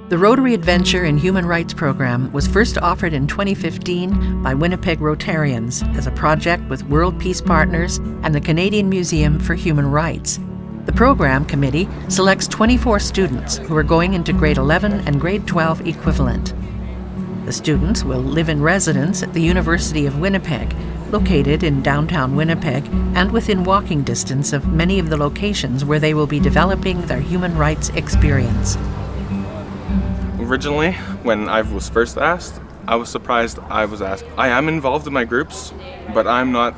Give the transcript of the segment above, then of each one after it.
The Rotary Adventure in Human Rights program was first offered in 2015 by Winnipeg Rotarians as a project with World Peace Partners and the Canadian Museum for Human Rights. The program committee selects 24 students who are going into grade 11 and grade 12 equivalent. The students will live in residence at the University of Winnipeg, located in downtown Winnipeg and within walking distance of many of the locations where they will be developing their human rights experience. Originally, when I was first asked, I was surprised I was asked. I am involved in my groups, but I'm not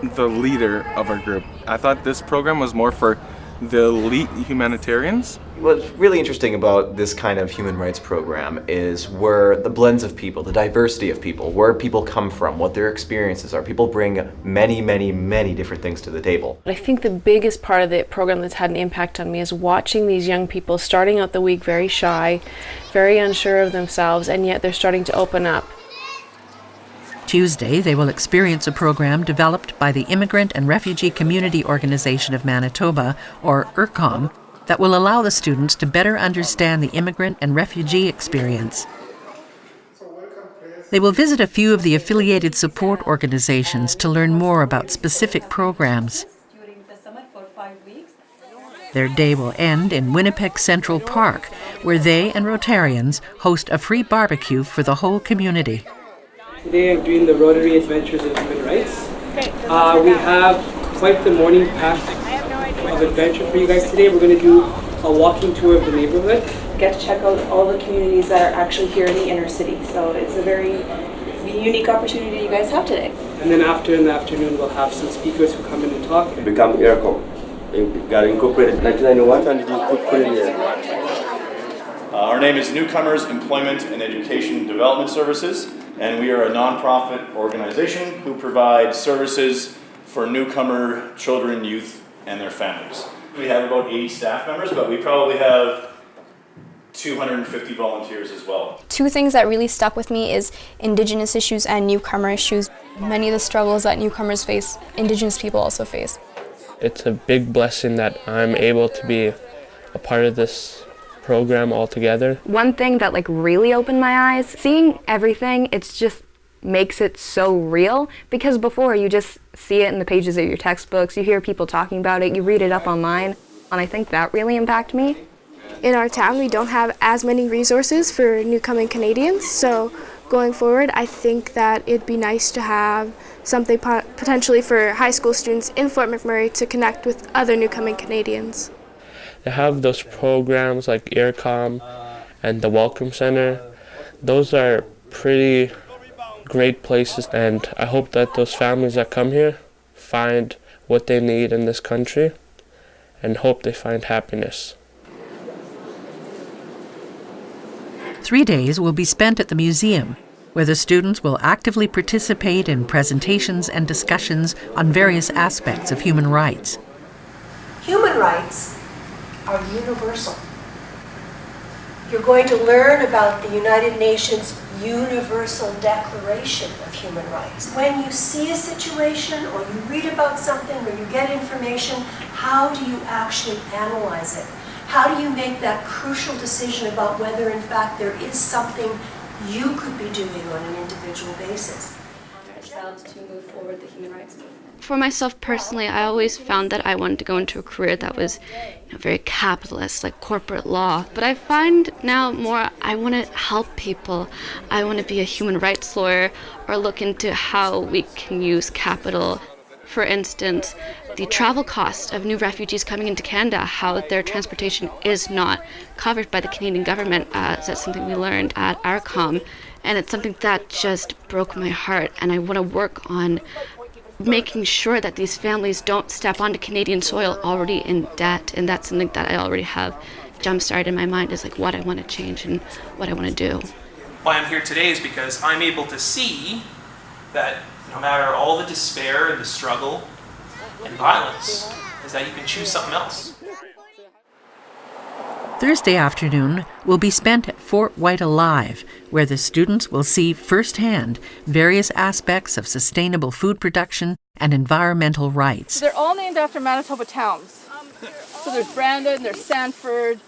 the leader of our group. I thought this program was more for the elite humanitarians. What's really interesting about this kind of human rights program is where the blends of people, the diversity of people, where people come from, what their experiences are. People bring many, many, many different things to the table. I think the biggest part of the program that's had an impact on me is watching these young people starting out the week very shy, very unsure of themselves, and yet they're starting to open up. Tuesday, they will experience a program developed by the Immigrant and Refugee Community Organization of Manitoba, or IRCOM, that will allow the students to better understand the immigrant and refugee experience. They will visit a few of the affiliated support organizations to learn more about specific programs. Their day will end in Winnipeg Central Park, where they and Rotarians host a free barbecue for the whole community. Today I'm doing the Rotary Adventures in Human Rights. We have quite the morning pack of adventure for you guys today. We're going to do a walking tour of the neighborhood. Get to check out all the communities that are actually here in the inner city. So it's a very unique opportunity you guys have today. And then in the afternoon we'll have some speakers who come in and talk. Become IRCOM. It got incorporated in 1991. When did you put it here? Our name is Newcomers Employment and Education Development Services, and we are a nonprofit organization who provides services for newcomer children, youth, and their families. We have about 80 staff members, but we probably have 250 volunteers as well. Two things that really stuck with me is Indigenous issues and newcomer issues. Many of the struggles that newcomers face, Indigenous people also face. It's a big blessing that I'm able to be a part of this program altogether. One thing that really opened my eyes, seeing everything, it's just makes it so real, because before you just see it in the pages of your textbooks, you hear people talking about it, you read it up online, and I think that really impacted me. In our town we don't have as many resources for newcoming Canadians, so going forward I think that it'd be nice to have something potentially for high school students in Fort McMurray to connect with other newcoming Canadians. They have those programs like IRCOM and the Welcome Center. Those are pretty great places, and I hope that those families that come here find what they need in this country and hope they find happiness. 3 days will be spent at the museum, where the students will actively participate in presentations and discussions on various aspects of human rights. Human rights are universal. You're going to learn about the United Nations Universal Declaration of Human Rights. When you see a situation or you read about something or you get information, how do you actually analyze it? How do you make that crucial decision about whether in fact there is something you could be doing on an individual basis? Ourselves to move forward the human rights movement. For myself personally, I always found that I wanted to go into a career that was very capitalist, like corporate law. But I find now more I want to help people. I want to be a human rights lawyer or look into how we can use capital. For instance, the travel cost of new refugees coming into Canada, how their transportation is not covered by the Canadian government. That's something we learned at IRCOM, and it's something that just broke my heart, and I want to work on making sure that these families don't step onto Canadian soil already in debt, and that's something that I already have jump-started in my mind is what I want to change and what I want to do. Why I'm here today is because I'm able to see that no matter all the despair and the struggle and violence, is that you can choose something else. Thursday afternoon will be spent at Fort Whyte Alive, where the students will see firsthand various aspects of sustainable food production and environmental rights. They're all named after Manitoba towns. So there's Brandon, there's Sanford,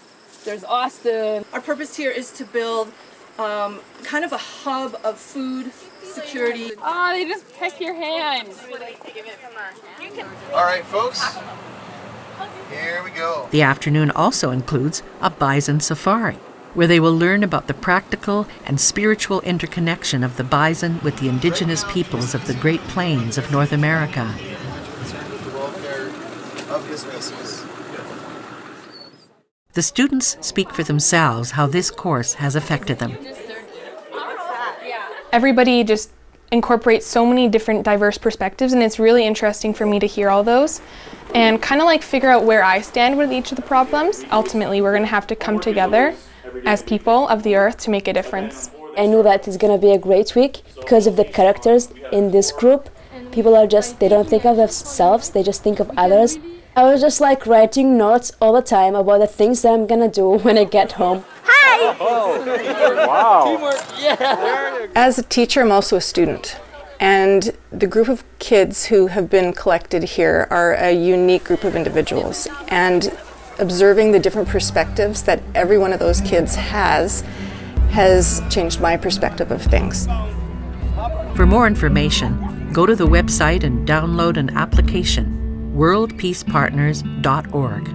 There's Austin. Our purpose here is to build kind of a hub of food security. Oh, they just peck your hand. All right, folks. Here we go. The afternoon also includes a bison safari, where they will learn about the practical and spiritual interconnection of the bison with the indigenous peoples of the Great Plains of North America. The welfare of the species. The students speak for themselves how this course has affected them. Everybody just incorporates so many different diverse perspectives, and it's really interesting for me to hear all those and kind of like figure out where I stand with each of the problems. Ultimately, we're going to have to come together as people of the earth to make a difference. I know that it's going to be a great week because of the characters in this group. People are just, they don't think of themselves, they just think of others. I was just like writing notes all the time about the things that I'm going to do when I get home. Hi! Oh, wow. Teamwork, yeah. As a teacher, I'm also a student. And the group of kids who have been collected here are a unique group of individuals. And observing the different perspectives that every one of those kids has changed my perspective of things. For more information, go to the website and download an application, worldpeacepartners.org.